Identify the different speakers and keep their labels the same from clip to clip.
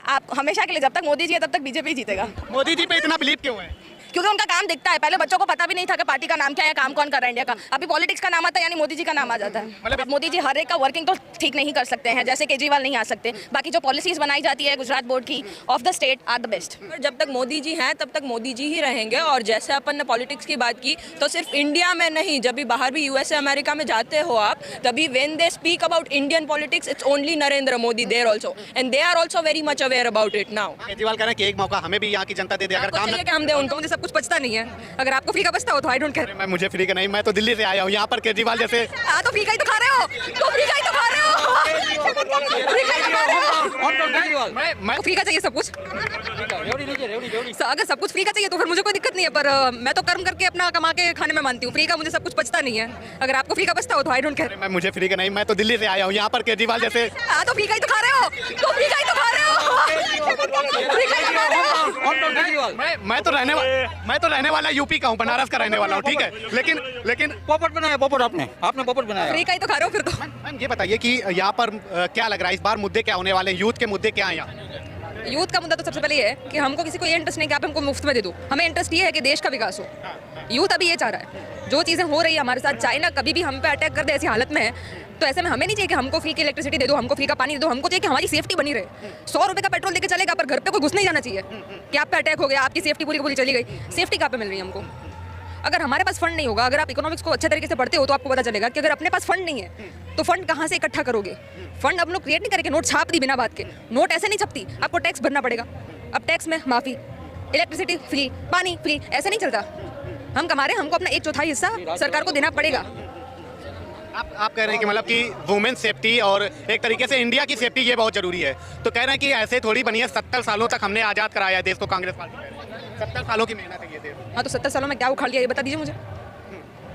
Speaker 1: आप हमेशा के लिए, जब तक मोदी जी है तब तक बीजेपी जीतेगा।
Speaker 2: मोदी जी पे इतना बिलीव क्यों है?
Speaker 1: क्योंकि उनका काम दिखता है। पहले बच्चों को पता भी नहीं था कि पार्टी का नाम क्या है, काम कौन कर रहा है इंडिया का। अभी पॉलिटिक्स का नाम आता है यानी मोदी जी का नाम आ जाता है। मतलब मोदी जी हर एक का वर्किंग तो ठीक नहीं कर सकते हैं, जैसे केजरीवाल नहीं आ सकते। बाकी जो पॉलिसीज बनाई जाती है गुजरात बोर्ड की of the state are the best.
Speaker 3: जब तक मोदी जी हैं तब तक मोदी जी ही रहेंगे। और जैसे अपन ने पॉलिटिक्स की बात की तो सिर्फ इंडिया में नहीं, जब भी बाहर भी यूएसए अमेरिका में जाते हो आप, तभी when they speak about Indian politics it's only Narendra Modi there also, and they are also very much aware about it now.
Speaker 2: Kejriwal कह रहे हैं कि एक मौका हमें भी यहाँ की जनता दे दे, अगर काम
Speaker 1: हम दे उनको, मुझे सब कुछ बचता नहीं है। अगर आपको फ्री का बचता हो तो आई डोंट केयर।
Speaker 2: मैं मुझे फ्री का नहीं, मैं तो दिल्ली से आया हूँ, यहाँ पर केजरीवाल जैसे
Speaker 1: तो फ्री का ही तो खा रहे हो, तो फ्री का ही तो खा रहे हो, फ्री का ही तो खा रहे हो।
Speaker 2: मैं
Speaker 1: फ्री का चाहिए सब कुछ। अगर सब कुछ फ्री का चाहिए तो फिर मुझे कोई दिक्कत नहीं है, पर मैं तो कर्म करके अपना कमा के खाने में मानती हूँ। फ्री का मुझे सब कुछ बचता नहीं है। अगर आपको फ्री का बचता हो तो आई डोंट केयर।
Speaker 2: मैं मुझे फ्री का नहीं, मैं तो दिल्ली से आया हूँ, यहाँ पर केजरीवाल जैसे
Speaker 1: तो फ्री का ही तो खा रहे हो, तो फ्री का ही तो खा रहे हो, फ्री का ही तो खा रहे हो।
Speaker 2: मैं तो रहने वाला यूपी का हूँ, बनारस का रहने वाला हूँ, ठीक है। लेकिन
Speaker 4: पोपट बनाया, पोपट आपने पोपट बनाया।
Speaker 1: फ्री का ही तो खा रहे हो फिर तो।
Speaker 2: मैम ये बताइए कि यहाँ पर क्या लग रहा है इस बार मुद्दे क्या होने वाले हैं, यूथ के मुद्दे क्या हैं यहाँ?
Speaker 1: यूथ का मुद्दा तो सबसे पहले ये है कि हमको किसी को ये इंटरेस्ट नहीं कि आप हमको मुफ्त में दे दो। हमें इंटरेस्ट ये है कि देश का विकास हो। यूथ अभी ये चाह रहा है, जो चीज़ें हो रही है हमारे साथ, चाइना कभी भी हम पे अटैक कर दे ऐसी हालत में है, तो ऐसे में हमें नहीं चाहिए कि हमको फ्री की इलेक्ट्रिसिटी दे दो, हमको फ्री का पानी दे दो। हमको चाहिए कि हमारी सेफ्टी बनी रहे। 100 रुपये का पेट्रोल लेके चलेगा, पर घर पे कोई घुस नहीं जाना चाहिए कि आप पे अटैक हो गया, आपकी सेफ्टी पूरी की पूरी चली गई। सेफ्टी कहाँ पे मिल रही है हमको? अगर हमारे पास फंड नहीं होगा, अगर आप इकोनॉमिक्स को अच्छे तरीके से पढ़ते हो तो आपको पता चलेगा कि अगर अपने पास फंड नहीं है तो फंड कहाँ से इकट्ठा करोगे? फंड हम लोग क्रिएट नहीं करेंगे, नोट छाप दी बिना बात के। नोट ऐसे नहीं छपती, आपको टैक्स भरना पड़ेगा। अब टैक्स में माफी, इलेक्ट्रिसिटी फ्री, पानी फ्री, ऐसे नहीं चलता। हम कमा रहे हैं, हमको अपना 1/4 हिस्सा सरकार को देना पड़ेगा।
Speaker 2: आप कह रहे हैं कि मतलब कि वुमेन सेफ्टी और एक तरीके से इंडिया की सेफ्टी ये बहुत जरूरी है, तो कह रहे हैं कि ऐसे थोड़ी बनी है। 70 सालों तक हमने आज़ाद कराया देश को, कांग्रेस पार्टी 70 सालों की मेहनत है ये देश।
Speaker 1: हाँ, तो 70 सालों में क्या उखाड़ लिया ये बता दीजिए मुझे,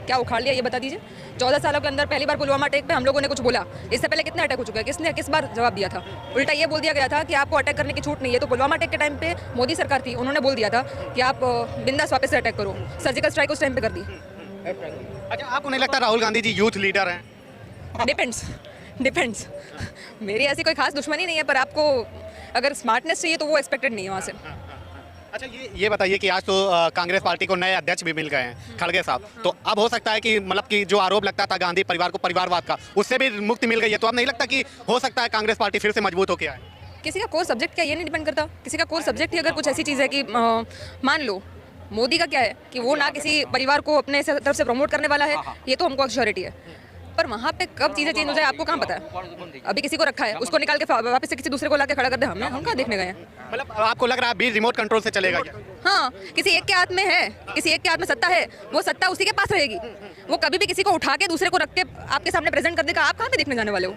Speaker 1: क्या उखाड़ लिया ये बता दीजिए। 14 सालों के अंदर पहली बार पुलवामा अटैक पे हम लोगों ने कुछ बोला। इससे पहले कितने अटैक हो चुके हैं? किसने किस बार जवाब दिया था? उल्टा ये बोल दिया गया था कि आपको अटैक करने की छूट नहीं है। तो पुलवामा अटैक के टाइम पे मोदी सरकार थी, उन्होंने बोल दिया था कि आप बिंदास वापस से अटैक करो। सर्जिकल स्ट्राइक उस टाइम पे कर दी।
Speaker 2: अच्छा, आपको नहीं लगता राहुल गांधी जी यूथ लीडर हैं?
Speaker 1: डिपेंड्स। मेरी ऐसी कोई खास दुश्मनी नहीं है, पर आपको अगर स्मार्टनेस चाहिए तो वो एक्सपेक्टेड नहीं है वहाँ से।
Speaker 2: अच्छा, ये बताइए कि आज तो कांग्रेस पार्टी को नए अध्यक्ष भी मिल गए हैं, खड़गे साहब, तो अब हो सकता है कि मतलब कि जो आरोप लगता था गांधी परिवार को परिवारवाद का, उससे भी मुक्ति मिल गई है, तो अब नहीं लगता कि हो सकता है कांग्रेस पार्टी फिर से मजबूत हो के आए?
Speaker 1: किसी का कोर सब्जेक्ट क्या ये नहीं डिपेंड करता। किसी का कोर सब्जेक्ट ही अगर कुछ ऐसी चीज़ है कि मान लो मोदी का क्या है कि वो ना किसी परिवार को अपने तरफ से प्रमोट करने वाला है, ये तो हमको श्योरिटी है। पर वहाँ पे कब चीज़ें चेंज हो जाए आपको कहाँ पता है? अभी किसी को रखा है, उसको निकाल के वापस से किसी दूसरे को लाके खड़ा कर दे, हम कहाँ देखने गए हैं?
Speaker 2: मतलब आपको लग रहा है अभी रिमोट कंट्रोल से चलेगा क्या?
Speaker 1: हाँ, किसी एक के हाथ में है, किसी एक के हाथ में सत्ता है, वो सत्ता उसी के पास रहेगी। वो कभी भी किसी को उठा के दूसरे को रख के आपके सामने प्रेजेंट कर देगा। आप कहाँ पे देखने जाने वाले हो?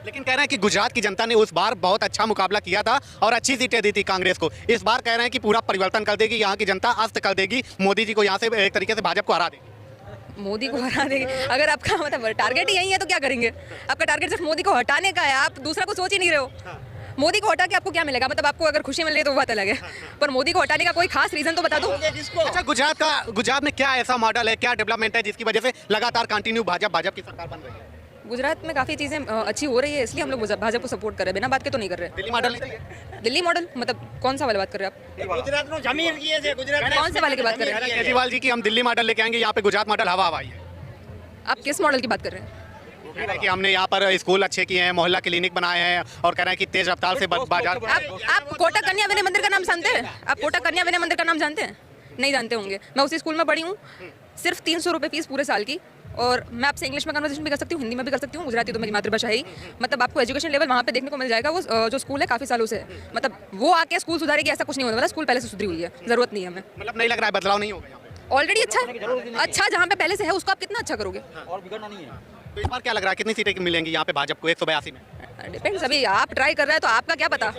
Speaker 2: लेकिन कह रहे हैं कि गुजरात की जनता ने उस बार बहुत अच्छा मुकाबला किया था और अच्छी सीटें दी थी कांग्रेस को। इस बार कह रहे हैं कि पूरा परिवर्तन कर देगी, यहाँ की जनता अस्त कर देगी, मोदी जी को यहाँ से एक तरीके से भाजपा को हरा देगी।
Speaker 1: मोदी को हरा देंगे? अगर आपका मतलब टारगेट ही यही है तो क्या करेंगे? आपका टारगेट सिर्फ मोदी को हटाने का है, आप दूसरा को सोच ही नहीं रहे हो। मोदी को हटा के आपको क्या मिलेगा? मतलब आपको अगर खुशी मिल रही है तो वो बात अलग है, पर मोदी को हटाने का कोई खास रीजन तो बता दो।
Speaker 2: अच्छा, गुजरात में क्या ऐसा मॉडल है, क्या डेवलपमेंट है जिसकी वजह से लगातार कंटिन्यू भाजपा की सरकार बन रही है?
Speaker 1: गुजरात में काफ़ी चीज़ें अच्छी हो रही है, इसलिए हम लोग भाजपा को सपोर्ट कर रहे हैं, बिना बात के तो नहीं कर रहे।
Speaker 2: दिल्ली मॉडल
Speaker 1: दिल्ली मॉडल मतलब कौन सा वाला बात कर रहे हैं आप?
Speaker 4: गुजरात में जमीन की है, गुजरात
Speaker 1: कौन से वाले की बात कर रहे हैं?
Speaker 2: केजरीवाल जी की हम दिल्ली मॉडल लेके आएंगे, यहाँ पे गुजरात मॉडल हवा हवाई है।
Speaker 1: आप किस मॉडल की बात कर रहे हैं?
Speaker 2: कह रहे हैं कि हमने यहाँ पर स्कूल अच्छे किए हैं, मोहल्ला क्लिनिक बनाए हैं, और कह रहे हैं कि तेज रफ्तार से बाजार।
Speaker 1: आप कोटक कन्या विनय मंदिर का नाम जानते हैं? आप कोटक कन्या विनय मंदिर का नाम जानते हैं? नहीं जानते होंगे। मैं उसी स्कूल में पढ़ी हूँ, सिर्फ 300 रुपये फीस पूरे साल की, और मैं आपसे इंग्लिश में कन्वर्सेशन भी कर सकती हूँ, हिंदी में भी कर सकती हूँ, गुजराती तो मेरी मातृभाषा है ही। मतलब आपको एजुकेशन लेवल वहाँ पे देखने को मिल जाएगा। वो जो स्कूल है काफ़ी सालों से है, मतलब वो आके स्कूल सुधारेगी ऐसा कुछ नहीं होने वाला। स्कूल पहले से सुधरी हुई है, जरूरत नहीं है हमें।
Speaker 2: मतलब नहीं लग रहा है बदलाव नहीं होगा?
Speaker 1: ऑलरेडी अच्छा जहाँ पे पहले से है उसको आप कितना अच्छा करोगे?
Speaker 4: और बिगड़ना नहीं है।
Speaker 2: तो इस बार क्या लग रहा है कितनी सीटें मिलेंगी यहाँ पे भाजपा को? 182 में
Speaker 1: डिपेंड्स। अभी आप ट्राई कर रहे हैं तो आपका क्या पता।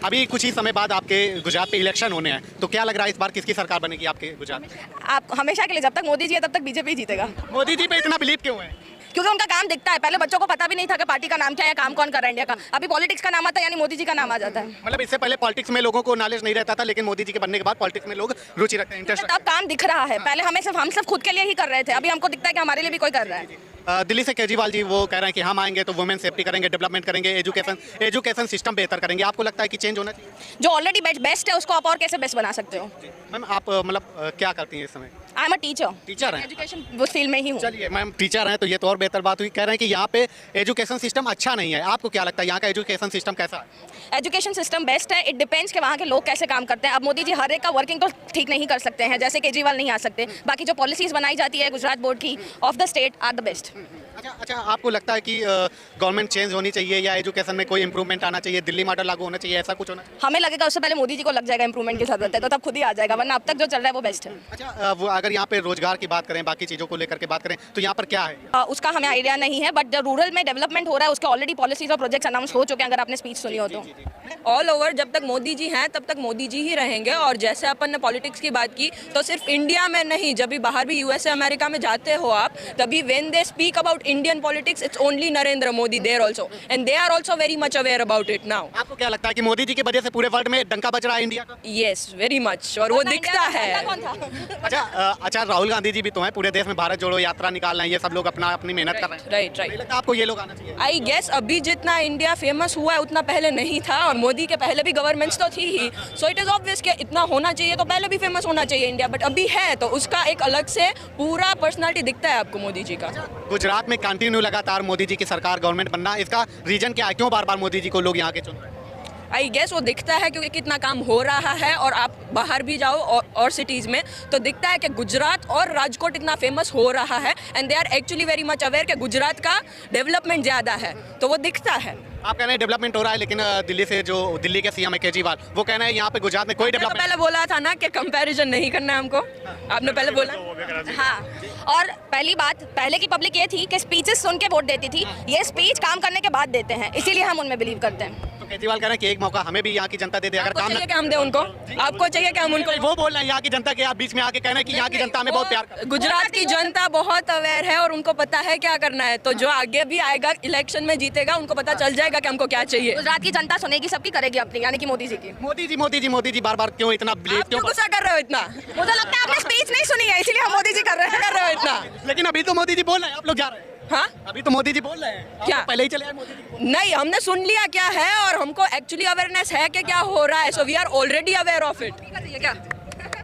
Speaker 2: अभी कुछ ही समय बाद आपके गुजरात पे इलेक्शन होने हैं, तो क्या लग रहा है इस बार किसकी सरकार बनेगी आपके गुजरात में?
Speaker 1: आप हमेशा के लिए, जब तक मोदी जी है तब तक बीजेपी जीतेगा।
Speaker 2: मोदी जी पे इतना बिलीव क्यों है?
Speaker 1: क्योंकि उनका काम दिखता है। पहले बच्चों को पता भी नहीं था कि पार्टी का नाम क्या है, काम कौन कर रहा है इंडिया का। अभी पॉलिटिक्स का नाम आता है यानी मोदी जी का नाम आ जाता है।
Speaker 2: मतलब इससे पहले पॉलिटिक्स में लोगों को नॉलेज नहीं रहता था, लेकिन मोदी जी के बनने के बाद पॉलिटिक्स में लोग रुचि रखते हैं, इंटरेस्ट।
Speaker 1: तब काम दिख रहा है। पहले हम सिर्फ खुद के लिए ही कर रहे थे, अभी हमको दिखता है कि हमारे लिए भी कोई कर रहा है।
Speaker 2: दिल्ली से केजरीवाल जी वो कह रहे हैं कि हम आएंगे तो वुमेन सेफ्टी करेंगे, डेवलपमेंट करेंगे, एजुकेशन सिस्टम बेहतर करेंगे। आपको लगता है कि चेंज होना चाहिए?
Speaker 5: जो ऑलरेडी बेस्ट है उसको आप और कैसे बेस्ट बना सकते हो?
Speaker 2: मैम आप मतलब क्या करती हैं इस समय?
Speaker 5: I am a teacher,
Speaker 2: teacher हैं?
Speaker 5: एजुकेशन फील्ड में ही हूँ।
Speaker 2: चलिए मैम टीचर हैं तो ये तो और बेहतर बात हुई। कह रहे हैं कि यहाँ पे एजुकेशन सिस्टम अच्छा नहीं है। आपको क्या लगता है यहाँ का एजुकेशन सिस्टम कैसा है?
Speaker 5: एजुकेशन सिस्टम बेस्ट है, इट डिपेंड्स कि वहाँ के लोग कैसे काम करते हैं। अब मोदी जी हर एक का वर्किंग तो ठीक नहीं कर सकते हैं, जैसे केजरीवाल नहीं आ सकते। बाकी जो पॉलिसीज बनाई जाती है गुजरात बोर्ड की of the state are the best.
Speaker 2: अच्छा आपको लगता है कि गवर्नमेंट चेंज होनी चाहिए या एजुकेशन में कोई इंप्रूवमेंट आना चाहिए, दिल्ली मॉडल लागू होना चाहिए, ऐसा कुछ होना चाहिए?
Speaker 5: हमें लगेगा उससे पहले मोदी जी को लग जाएगा इंप्रूवमेंट की जरूरत है, तो तब खुद ही आ जाएगा, वरना अब तक जो चल रहा है वो बेस्ट है।
Speaker 2: अच्छा वो अगर यहाँ पे रोजगार की बात करें, बाकी चीज़ों को लेकर के बात करें तो यहाँ पर क्या है?
Speaker 5: उसका हमें आइडिया नहीं है, बट जो रूरल में डेवलपमेंट हो रहा है उसके ऑलरेडी पॉलिसीज और प्रोजेक्ट्स अनाउंस हो चुके हैं, अगर आपने स्पीच सुनी हो तो।
Speaker 3: ऑल ओवर जब तक मोदी जी हैं तब तक मोदी जी ही रहेंगे। और जैसे अपन ने पॉलिटिक्स की बात की तो सिर्फ इंडिया में नहीं, जब भी बाहर भी यूएसए अमेरिका में जाते हो आप, तभी when they speak about Indian politics it's only Narendra Modi there also, and they are also very much aware about it now.
Speaker 2: आपको क्या लगता है कि मोदी जी की वजह से पूरे वर्ल्ड में डंका बज रहा है इंडिया का?
Speaker 3: यस वेरी मच, और वो दिखता है।
Speaker 2: अच्छा राहुल गांधी जी भी तो हैं, पूरे देश में भारत जोड़ो यात्रा निकाल रहे हैं, ये सब लोग अपनी मेहनत कर रहे हैं।
Speaker 3: राइट
Speaker 2: नहीं लगता आपको ये लोग आना चाहिए?
Speaker 3: आई गेस अभी जितना इंडिया फेमस हुआ है उतना पहले नहीं था, और मोदी के पहले भी गवर्नमेंट्स तो थी ही, सो इट इज ऑब्वियस कि इतना होना चाहिए तो पहले भी फेमस होना चाहिए इंडिया, बट अभी है तो उसका एक अलग से पूरा पर्सनालिटी दिखता है आपको मोदी जी का।
Speaker 2: गुजरात में कंटिन्यू लगातार मोदी जी की सरकार गवर्नमेंट बनना, इसका रीजन क्या है? क्यों बार बार मोदी जी को लोग यहाँ के चुन रहे हैं?
Speaker 3: आई गेस वो दिखता है क्योंकि कितना काम हो रहा है, और आप बाहर भी जाओ और सिटीज़ में तो दिखता है कि गुजरात और राजकोट इतना फेमस हो रहा है, and they are actually very much aware कि गुजरात का डेवलपमेंट ज़्यादा है, तो वो दिखता है।
Speaker 2: आप कह रहे हैं डेवलपमेंट हो रहा है, लेकिन दिल्ली से जो दिल्ली के सीएम है केजरीवाल वो कहना है यहाँ पे गुजरात में कोई
Speaker 3: तो
Speaker 2: डेवलपमेंट।
Speaker 3: पहले बोला था ना कि कंपैरिजन नहीं करना है हमको, आपने पहले बोला।
Speaker 5: हाँ, और पहली बात, पहले की पब्लिक ये थी कि स्पीचेस सुन के वोट देती थी, ये स्पीच काम करने के बाद देते हैं, इसीलिए हम उनमें बिलीव करते हैं।
Speaker 2: तो केजरीवाल कह रहे हैं कि एक मौका हमें भी यहाँ की जनता दे दे, अगर
Speaker 3: आपको
Speaker 2: काम
Speaker 3: चाहिए कि हम दे उनको, आपको चाहिए कि हम उनको,
Speaker 2: वो बोल रहे हैं यहाँ की जनता के, आप बीच में आके कह रहे हैं कि यहाँ की जनता हमें बहुत प्यार करती है।
Speaker 3: गुजरात की जनता बहुत अवेयर है और उनको पता है क्या करना है, तो जो आगे भी आएगा इलेक्शन में जीतेगा उनको पता चल जाएगा कि हमको क्या चाहिए।
Speaker 5: गुजरात की जनता सुनेगी, सबकी करेगी अपनी, यानी कि मोदी जी की।
Speaker 2: मोदी जी बार बार क्यों इतना बिलीव
Speaker 3: आप
Speaker 2: क्यों?
Speaker 3: क्यों गुस्सा कर रहे हो इतना?
Speaker 5: मुझे लगता है आपने स्पीच नहीं सुनी है, इसीलिए हम मोदी जी कर रहे
Speaker 3: कर रहे हो इतना?
Speaker 2: लेकिन अभी तो मोदी जी बोल रहे हैं, आप लोग जा रहे हैं।
Speaker 3: हाँ
Speaker 2: अभी तो मोदी जी बोल रहे हैं, आप
Speaker 3: क्या?
Speaker 2: तो पहले ही चले आए मोदी जी।
Speaker 3: नहीं, हमने सुन लिया क्या है, और हमको एक्चुअली अवेयरनेस है कि क्या हो रहा है, so we are already aware of it.
Speaker 1: क्या